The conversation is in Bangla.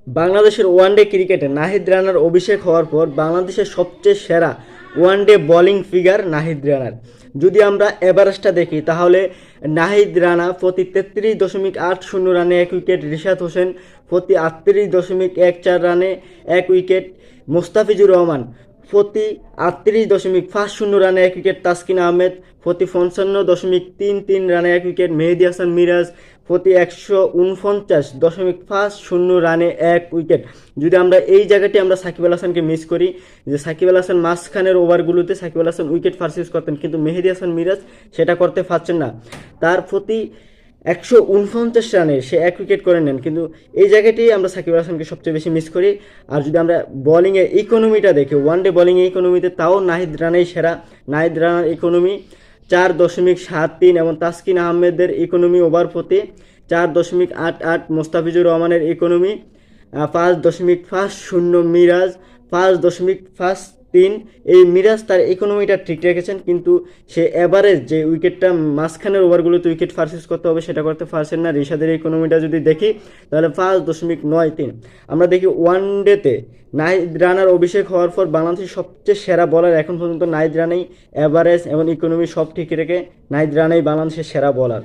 বাংলাদেশের ওয়ানডে ক্রিকেটে নাহিদ রানার অভিষেক হওয়ার পর বাংলাদেশের সবচেয়ে সেরা ওয়ানডে বোলিং ফিগার নাহিদ রানার। যদি আমরা এভারেস্টটা দেখি তাহলে নাহিদ রানা প্রতি 33.80 রানে 1 উইকেট, রিশাদ হোসেন প্রতি 38.14 রানে 1 উইকেট, মোস্তাফিজুর রহমান প্রতি 38.50 রানে 1 উইকেট, তাসকিন আহমেদ প্রতি 55.33 রানে 1 উইকেট, মেহেদী হাসান মিরাজ প্রতি 149.50 রানে 1 উইকেট। যদি আমরা এই জায়গাটি আমরা সাকিব আল হাসানকে মিস করি, যে সাকিব আল হাসান মাঝখানের ওভারগুলোতে সাকিব আল হাসান উইকেট পারচেজ করতেন, কিন্তু মেহেদী হাসান মিরাজ সেটা করতে পারছেন না। তার প্রতি 149 রানে সে 1 উইকেট করে নেন, কিন্তু এই জায়গাটি আমরা সাকিব আল হাসানকে সবচেয়ে বেশি মিস করি। আর যদি আমরা বোলিংয়ের ইকোনমিটা দেখি, ওয়ানডে বোলিংয়ের ইকোনমিতে তাও নাহিদ রানাই সেরা। নাহিদ রানার ইকোনমি 4.73 এবং তাসকিন আহমেদের ইকোনমি ওভার প্রতি 4.88, মোস্তাফিজুর রহমানের ইকোনমি 5.50, মিরাজ 5.53। এই মিরাজ তার ইকোনমিটা ঠিক রেখেছেন, কিন্তু সে এভারেজ যে উইকেটটা মাঝখানের ওভারগুলোতে উইকেট পারচেজ করতে হবে সেটা করতে পারছেন না। রিশাদের ইকোনমিটা যদি দেখি তাহলে 5.93। আমরা দেখি ওয়ানডেতে নাহিদ রানার অভিষেক হওয়ার পর বাংলাদেশের সবচেয়ে সেরা বলার এখন পর্যন্ত নাহিদ রানাই। এভারেজ এবং ইকোনমি সব ঠিক রেখে নাহিদ রানাই বাংলাদেশের সেরা বলার।